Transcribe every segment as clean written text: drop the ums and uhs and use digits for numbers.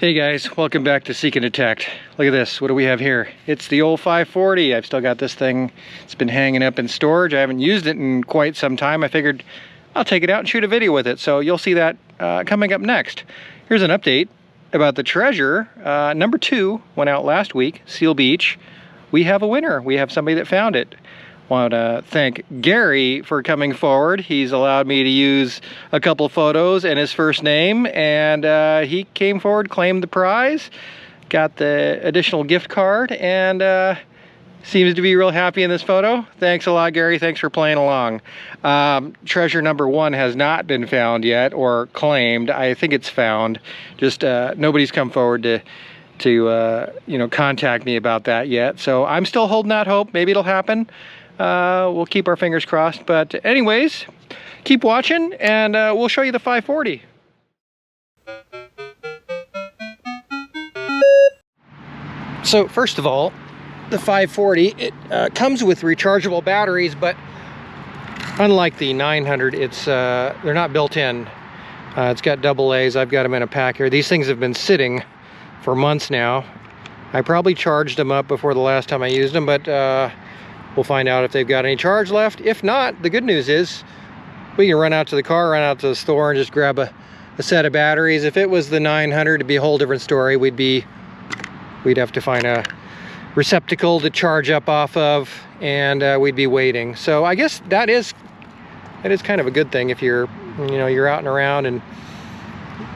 Hey guys, welcome back to Seek and Detect. Look at this, what do we have here? It's the old 540. I've still got this thing. It's been hanging up in storage. I haven't used it in quite some time. I figured I'll take it out and shoot a video with it. So you'll see that coming up next. Here's an update about the treasure. Number 2 went out last week, Seal Beach. We have a winner. We have somebody that found it. Want to thank Gary for coming forward. He's allowed me to use a couple photos and his first name, and he came forward, claimed the prize, got the additional gift card, and seems to be real happy in this photo. Thanks a lot, Gary. Thanks for playing along. Treasure number 1 has not been found yet or claimed. I think it's found. Just nobody's come forward to contact me about that yet. So I'm still holding out hope. Maybe it'll happen. We'll keep our fingers crossed, but anyways, keep watching and we'll show you the 540. So first of all, the 540, it comes with rechargeable batteries, but unlike the 900, they're not built in. It's got double A's. I've got them in a pack here. These things have been sitting for months now. I probably charged them up before the last time I used them, but we'll find out if they've got any charge left. If not, the good news is we can run out to the car, run out to the store, and just grab a set of batteries. If it was the 900, it'd be a whole different story. We'd have to find a receptacle to charge up off of, and we'd be waiting. So I guess that is kind of a good thing if you're out and around and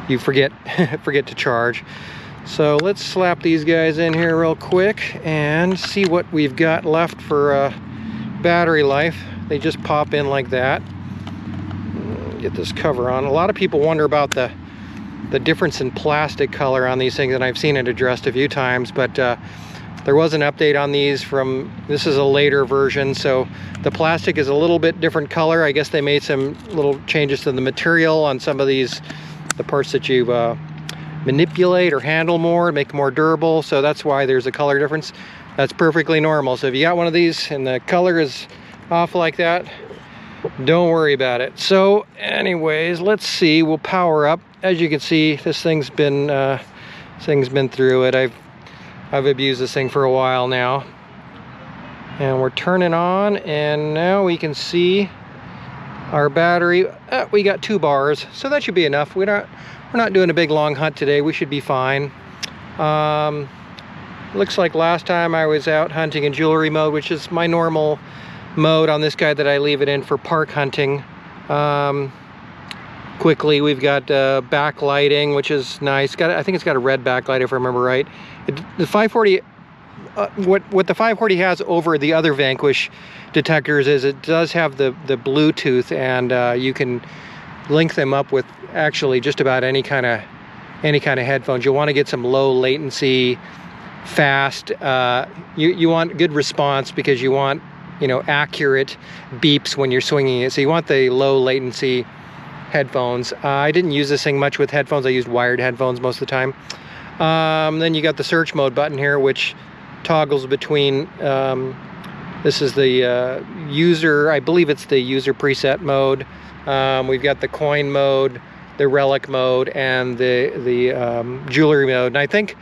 you forget to charge. So let's slap these guys in here real quick and see what we've got left for battery life. They just pop in like that. Get this cover on. A lot of people wonder about the difference in plastic color on these things, and I've seen it addressed a few times, but there was an update on these this is a later version, so the plastic is a little bit different color. I guess they made some little changes to the material on some of the parts that you manipulate or handle more, make them more durable, so that's why there's a color difference. That's perfectly normal. So if you got one of these and the color is off like that, don't worry about it. So anyways, let's see. We'll power up. As you can see, this thing's been through it. I've abused this thing for a while now, and we're turning on, and now we can see our battery. We got 2 bars, so that should be enough. We're not doing a big long hunt today. We should be fine. Looks like last time I was out hunting in jewelry mode, which is my normal mode on this guy that I leave it in for park hunting. Quickly, we've got backlighting, which is nice. I think it's got a red backlight if I remember right. The 540, what the 540 has over the other Vanquish detectors is it does have the Bluetooth, and you can link them up with actually just about any kind of headphones. You want to get some low latency, fast. You want good response because you want accurate beeps when you're swinging it. So you want the low latency headphones. I didn't use this thing much with headphones. I used wired headphones most of the time. Then you got the search mode button here, which toggles between. This is the user. I believe it's the user preset mode. We've got the coin mode, the relic mode, and the jewelry mode. And I think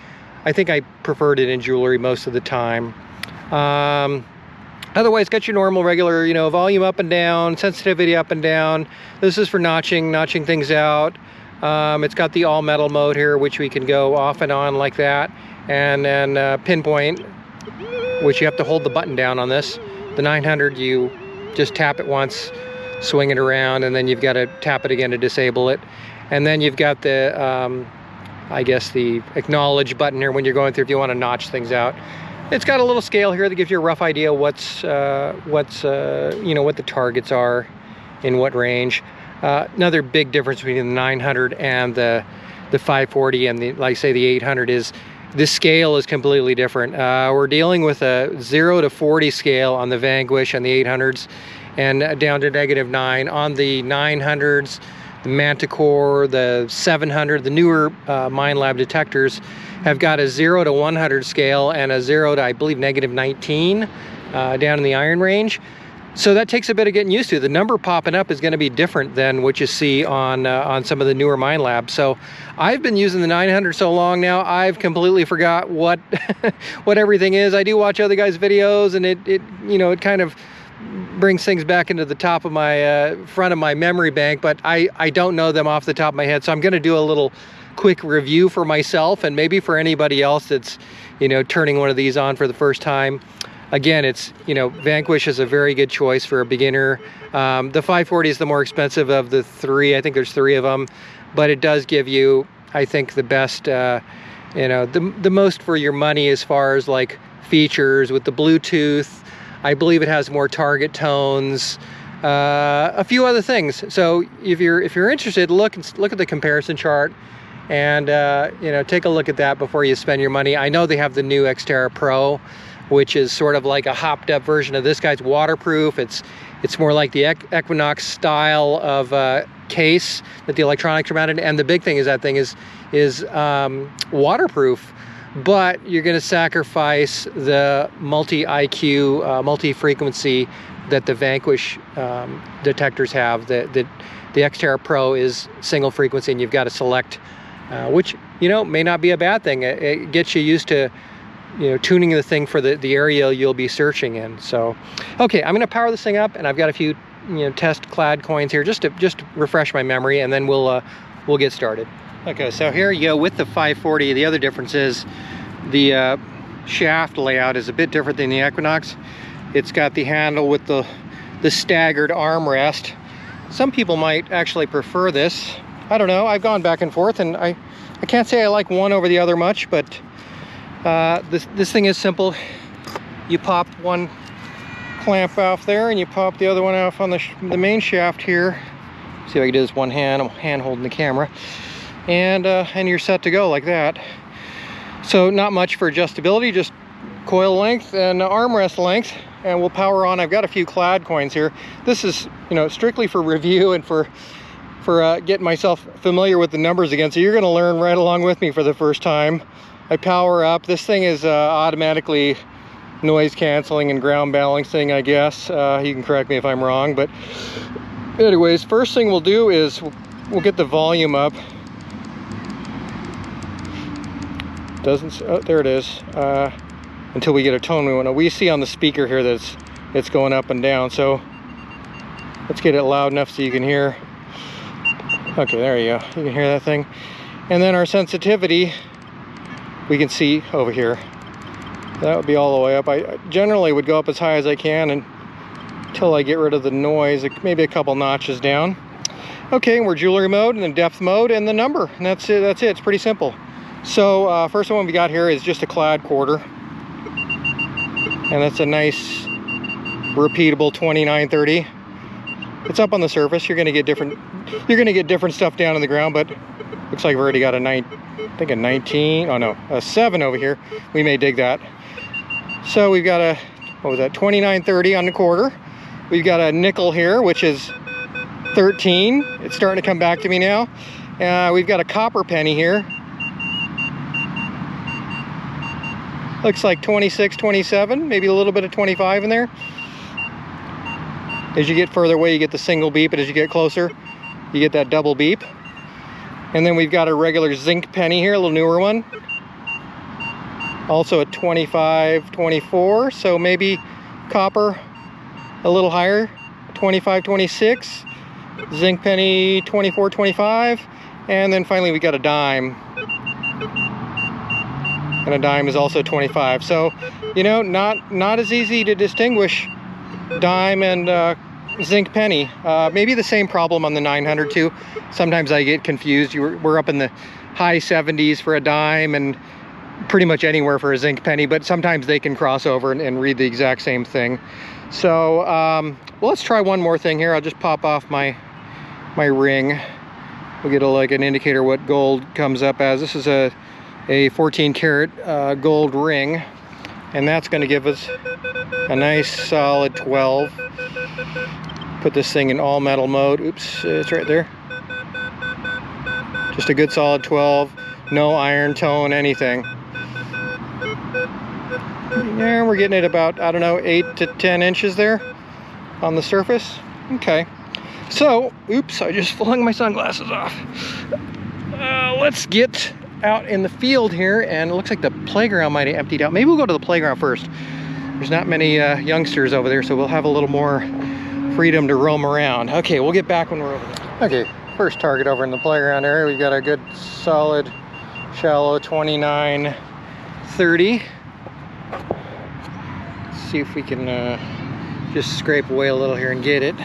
I preferred it in jewelry most of the time. Otherwise, got your normal regular, volume up and down, sensitivity up and down. This is for notching things out. It's got the all metal mode here, which we can go off and on like that, and then pinpoint, which you have to hold the button down on this. The 900, you just tap it once, swing it around, and then you've got to tap it again to disable it. And then you've got the, I guess the acknowledge button here when you're going through if you want to notch things out. It's got a little scale here that gives you a rough idea what the targets are in what range. Another big difference between the 900 and the 540 and like say the 800 is the scale is completely different. We're dealing with a 0 to 40 scale on the Vanquish and the 800s, and down to -9 on the 900s. The Manticore, the 700, the newer Minelab detectors have got a 0 to 100 scale and a 0 to, I believe, -19 down in the iron range. So that takes a bit of getting used to. The number popping up is going to be different than what you see on some of the newer Minelab. So I've been using the 900 so long now, I've completely forgot what what everything is. I do watch other guys' videos, and it you know, it kind of brings things back into the top of my front of my memory bank, but I don't know them off the top of my head. So I'm going to do a little quick review for myself, and maybe for anybody else that's, you know, turning one of these on for the first time. Again, it's, you know, Vanquish is a very good choice for a beginner. The 540 is the more expensive of the three. I think there's three of them, but it does give you, I think, the best, you know, the most for your money as far as like features with the Bluetooth. I believe it has more target tones, a few other things. So if you're interested, look at the comparison chart, and you know, take a look at that before you spend your money. I know they have the new Xterra Pro, which is sort of like a hopped up version of this guy's. Waterproof. It's more like the Equinox style of case that the electronics are mounted. And the big thing is that thing is waterproof, but you're going to sacrifice the multi-IQ, multi-frequency that the Vanquish detectors have. The Xterra Pro is single frequency, and you've got to select, which, you know, may not be a bad thing. It gets you used to, you know, tuning the thing for the area you'll be searching in. So, okay, I'm going to power this thing up, and I've got a few, you know, test clad coins here just to refresh my memory, and then we'll get started. Okay, so here you go with the 540. The other difference is the shaft layout is a bit different than the Equinox. It's got the handle with the staggered armrest. Some people might actually prefer this. I don't know. I've gone back and forth, and I can't say I like one over the other much, but this thing is simple. You pop one clamp off there, and you pop the other one off on the main shaft here. See if I can do this one hand. I'm hand holding the camera. And you're set to go like that. So not much for adjustability, just coil length and armrest length, and we'll power on. I've got a few clad coins here. This is, you know, strictly for review and for getting myself familiar with the numbers again. So you're going to learn right along with me for the first time. I power up. This thing is automatically noise canceling and ground balancing, I guess. You can correct me if I'm wrong, but anyways, first thing we'll do is we'll get the volume up. Oh, there it is. Until we get a tone we want to. We see on the speaker here that it's going up and down, so let's get it loud enough so you can hear. Okay, there you go. You can hear that thing. And then our sensitivity, we can see over here. That would be all the way up. I generally would go up as high as I can until I get rid of the noise, maybe a couple notches down. Okay, and we're jewelry mode, and then depth mode, and the number, and that's it. That's it. It's pretty simple. So first one we got here is just a clad quarter, and that's a nice repeatable 2930. It's up on the surface. You're gonna get different stuff down in the ground, but looks like we've already got I think a 19, oh no, a 7 over here. We may dig that. So we've got a, what was that, 2930 on the quarter. We've got a nickel here, which is 13. It's starting to come back to me now. We've got a copper penny here. Looks like 26, 27, maybe a little bit of 25 in there. As you get further away, you get the single beep, and as you get closer, you get that double beep. And then we've got a regular zinc penny here, a little newer one. Also a 25, 24, so maybe copper a little higher, 25, 26. Zinc penny, 24, 25. And then finally we got a dime. And a dime is also 25. So, you know, not as easy to distinguish dime and zinc penny. Maybe the same problem on the 900 too. Sometimes I get confused. We're up in the high 70s for a dime and pretty much anywhere for a zinc penny, but sometimes they can cross over and read the exact same thing. So well, let's try one more thing here. I'll just pop off my ring. We'll get like an indicator what gold comes up as. This is a 14 karat gold ring, and that's going to give us a nice solid 12. Put this thing in all metal mode. Oops, it's right there. Just a good solid 12, no iron tone, anything. Yeah, we're getting it about, I don't know, 8 to 10 inches there. on the surface. Okay, so oops, I just flung my sunglasses off. Let's get out in the field here, and it looks like the playground might have emptied out. Maybe we'll go to the playground first. There's not many youngsters over there, so we'll have a little more freedom to roam around. Okay, we'll get back when we're over there. Okay, first target over in the playground area. We got a good solid shallow 29-30. See if we can just scrape away a little here and get it.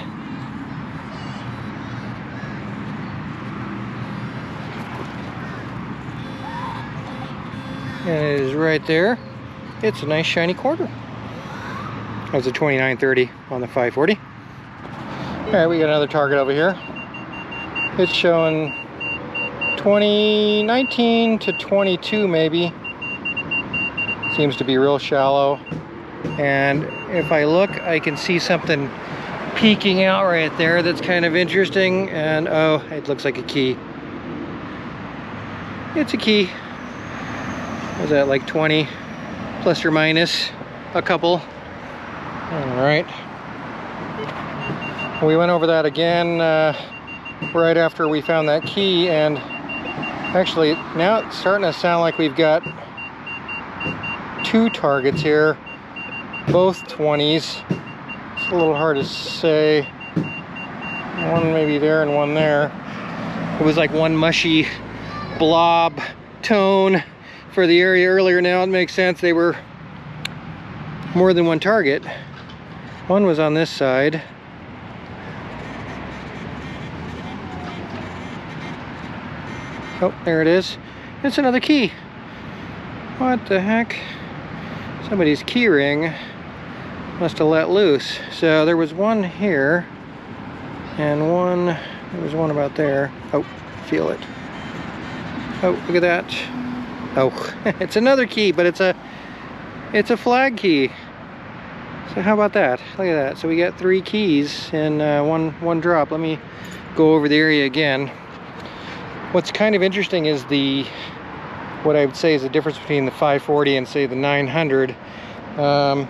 And it is right there. It's a nice shiny quarter. That's a 29-30 on the 540. All right, we got another target over here. It's showing 19 to 22 maybe. Seems to be real shallow. And if I look, I can see something peeking out right there that's kind of interesting. And oh, it looks like a key. It's a key. Was that like 20 plus or minus a couple? All right. We went over that again right after we found that key, and actually now it's starting to sound like we've got two targets here, both 20s. It's a little hard to say. One maybe there and one there. It was like one mushy blob tone for the area earlier. Now it makes sense. They were more than one target. One was on this side. Oh, there it is. It's another key. What the heck? Somebody's key ring must have let loose. So there was one here and there was one about there. Oh, feel it. Oh, look at that. Oh, it's another key, but it's a flag key. So how about that? Look at that. So we got 3 keys in one drop. Let me go over the area again. What's kind of interesting is what I would say is the difference between the 540 and say the 900.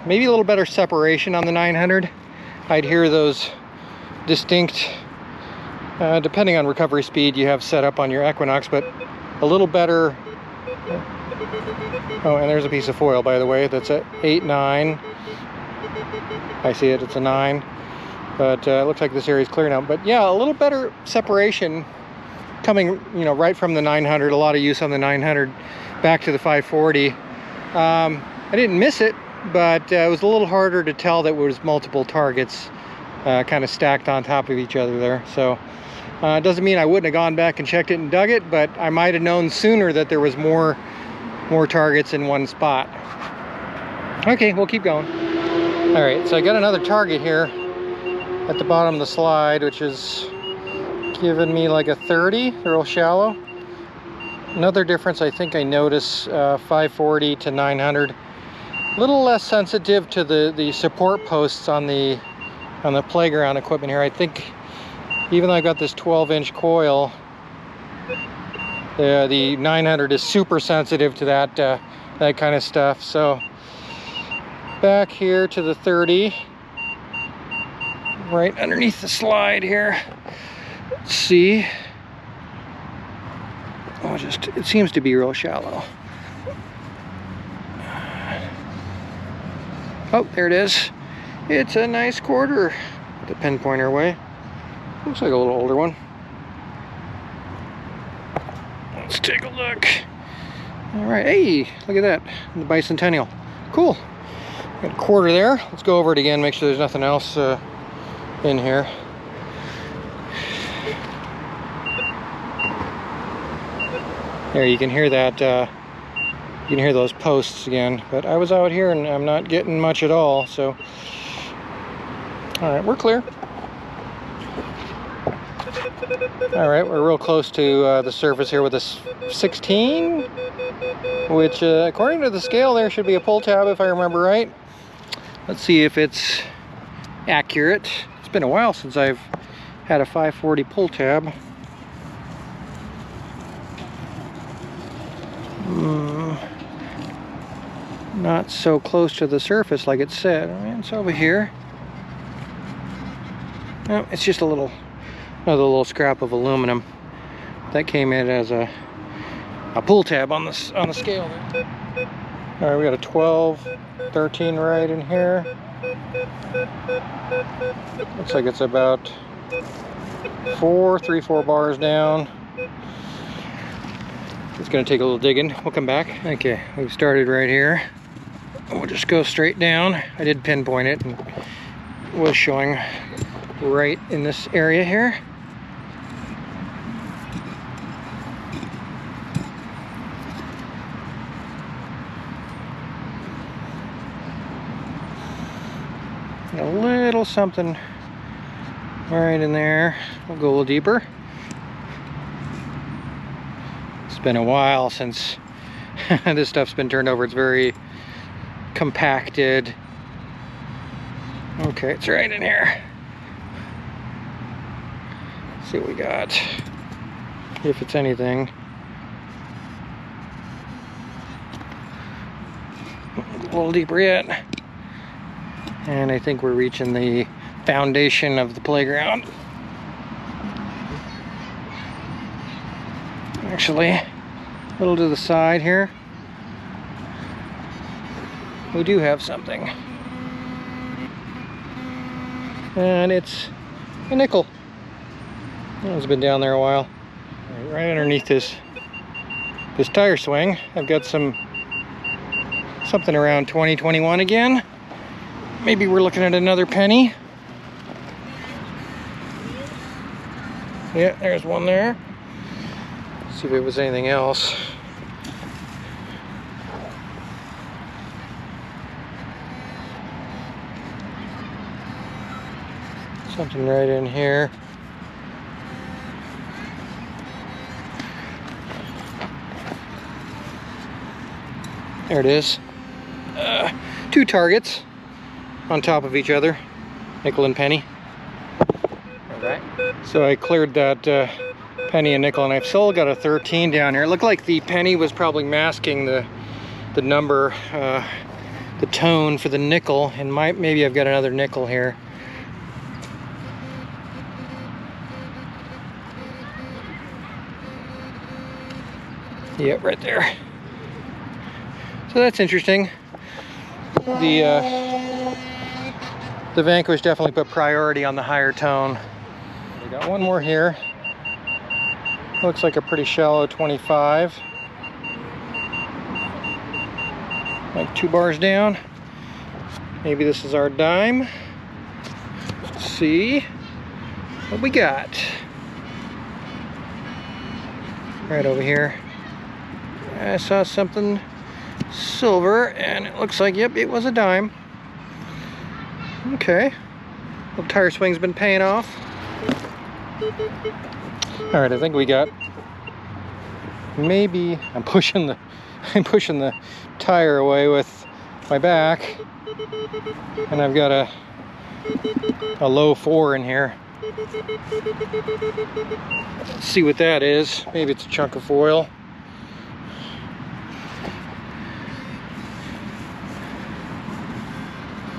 Maybe a little better separation on the 900. I'd hear those distinct, depending on recovery speed you have set up on your Equinox, but a little better. Oh, and there's a piece of foil, by the way. That's a 8-9. I see it, it's a 9. But it looks like this area is clear now. But yeah, a little better separation coming, right from the 900. A lot of use on the 900 back to the 540. I didn't miss it, but it was a little harder to tell that it was multiple targets kind of stacked on top of each other there. So it doesn't mean I wouldn't have gone back and checked it and dug it, but I might have known sooner that there was more targets in one spot. Okay, we'll keep going. All right, so I got another target here at the bottom of the slide, which is giving me like a 30, real shallow. Another difference I think I notice, 540 to 900. A little less sensitive to the support posts on the playground equipment here. I think even though I got this 12-inch coil, the 900 is super sensitive to that kind of stuff. So back here to the 30, right underneath the slide here. Let's see. Oh, it seems to be real shallow. Oh, there it is. It's a nice quarter. The pinpointer way. Looks like a little older one. Let's take a look. All right, hey, look at that, the bicentennial. Cool. Got a quarter there. Let's go over it again, make sure there's nothing else in here. There, you can hear that. You can hear those posts again. But I was out here and I'm not getting much at all. So, all right, we're clear. All right, we're real close to the surface here with a 16, which according to the scale there should be a pull tab if I remember right. Let's see if it's accurate. It's been a while since I've had a 540 pull tab. Not so close to the surface like it said. I mean, it's over here. Oh, it's just another little scrap of aluminum that came in as a pull tab on the scale there. All right, we got a 12, 13 right in here. Looks like it's about 3-4 bars down. It's gonna take a little digging. We'll come back. Okay, we've started right here. We'll just go straight down. I did pinpoint it and was showing right in this area here. A little something right in there. We'll go a little deeper. It's been a while since this stuff's been turned over. It's very compacted. Okay, it's right in here. Let's see what we got, if it's anything. A little deeper yet. And I think we're reaching the foundation of the playground. Actually, a little to the side here, we do have something. And it's a nickel. It's been down there a while. Right underneath this tire swing, I've got something around 2021 again. Maybe we're looking at another penny. Yeah, there's one there. Let's see if it was anything else. Something right in here. There it is. 2 targets on top of each other, nickel and penny. Okay. So I cleared that penny and nickel, and I've still got a 13 down here. It looked like the penny was probably masking the number, the tone for the nickel, and maybe I've got another nickel here. Yep, right there. So that's interesting. The Vanquish definitely put priority on the higher tone. We got one more here. Looks like a pretty shallow 25. Like 2 bars down. Maybe this is our dime. Let's see what we got. Right over here. I saw something silver, and it looks like, yep, it was a dime. Okay, little tire swing's been paying off. All right, I think we got, maybe I'm pushing the tire away with my back, and I've got a low 4 in here. Let's see what that is. Maybe it's a chunk of foil.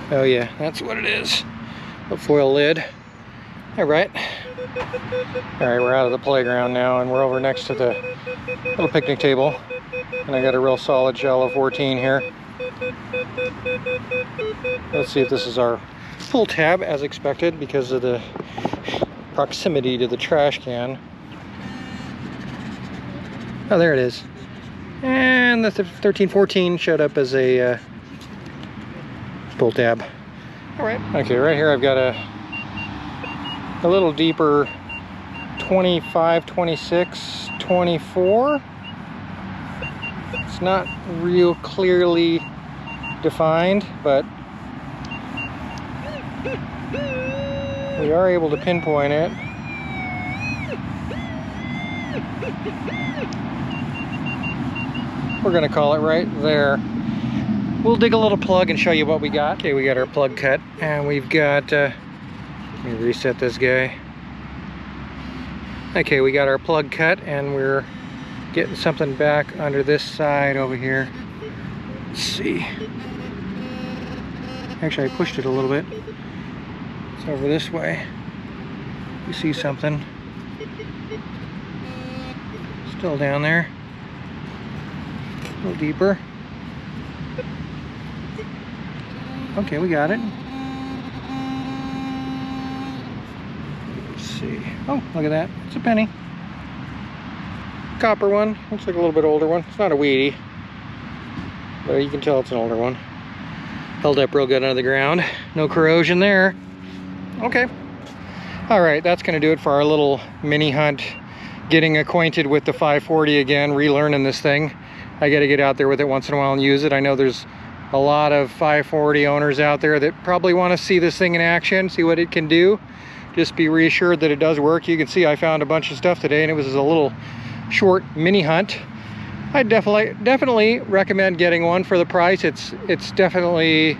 Oh yeah, that's what it is. A foil lid. All right. All right, we're out of the playground now, and we're over next to the little picnic table. And I got a real solid shallow 14 here. Let's see if this is our pull tab, as expected, because of the proximity to the trash can. Oh, there it is. And the 1314 showed up as a pull tab. All right. Okay, right here I've got a little deeper 25, 26, 24. It's not real clearly defined, but we are able to pinpoint it. We're gonna call it right there. We'll dig a little plug and show you what we got. Okay, we got our plug cut, and we've got, let me reset this guy. Okay, we got our plug cut, and we're getting something back under this side over here. Let's see. Actually, I pushed it a little bit. It's over this way. You see something. Still down there. A little deeper. Okay, we got it. Let's see. Oh, look at that. It's a penny. Copper one. Looks like a little bit older one. It's not a weedy, but you can tell it's an older one. Held up real good under the ground. No corrosion there. Okay. All right, that's going to do it for our little mini hunt. Getting acquainted with the 540 again, relearning this thing. I got to get out there with it once in a while and use it. I know there's a lot of 540 owners out there that probably want to see this thing in action, see what it can do. Just be reassured that it does work. You can see I found a bunch of stuff today, and it was a little short mini hunt. I definitely recommend getting one for the price. It's definitely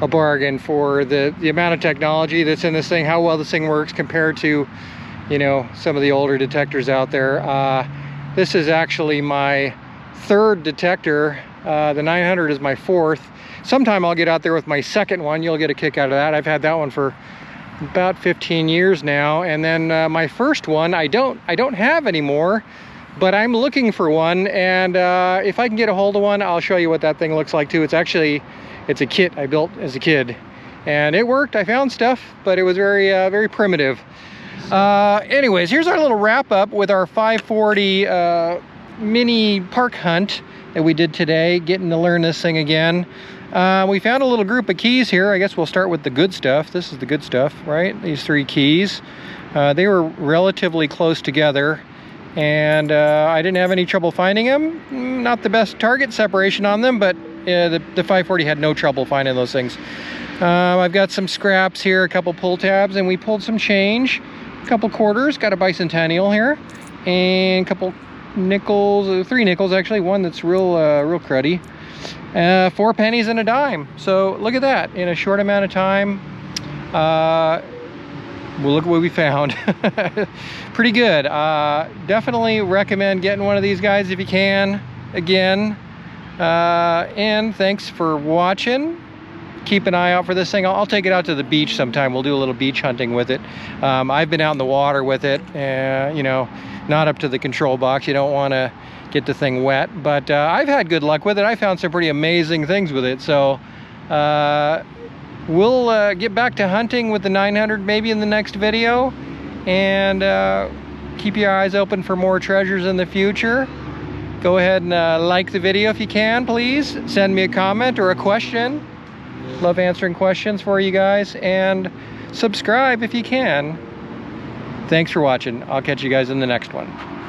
a bargain for the amount of technology that's in this thing, how well this thing works compared to, you know, some of the older detectors out there. This is actually my third detector. The 900 is my fourth. Sometime I'll get out there with my second one. You'll get a kick out of that. I've had that one for about 15 years now. And then my first one I don't have anymore, but I'm looking for one. And if I can get a hold of one, I'll show you what that thing looks like too. It's a kit I built as a kid, and it worked. I found stuff, but it was very primitive. Anyways, here's our little wrap up with our 540 mini park hunt that we did today, getting to learn this thing again. We found a little group of keys here. I guess we'll start with the good stuff. This is the good stuff, right? These 3 keys. They were relatively close together, and I didn't have any trouble finding them. Not the best target separation on them, but the 540 had no trouble finding those things. I've got some scraps here, a couple pull tabs, and we pulled some change, a couple quarters, got a bicentennial here, and a couple nickels, 3 nickels actually, one that's real cruddy, 4 pennies and a dime. So look at that, in a short amount of time. Well, look what we found. Pretty good. Definitely recommend getting one of these guys if you can, again. And thanks for watching. Keep an eye out for this thing. I'll take it out to the beach sometime. We'll do a little beach hunting with it. I've been out in the water with it, you know, not up to the control box. You don't want to get the thing wet, but I've had good luck with it. I found some pretty amazing things with it. So we'll get back to hunting with the 900 maybe in the next video, and keep your eyes open for more treasures in the future. Go ahead and like the video if you can, please. Send me a comment or a question. Love answering questions for you guys, and subscribe if you can. Thanks for watching. I'll catch you guys in the next one.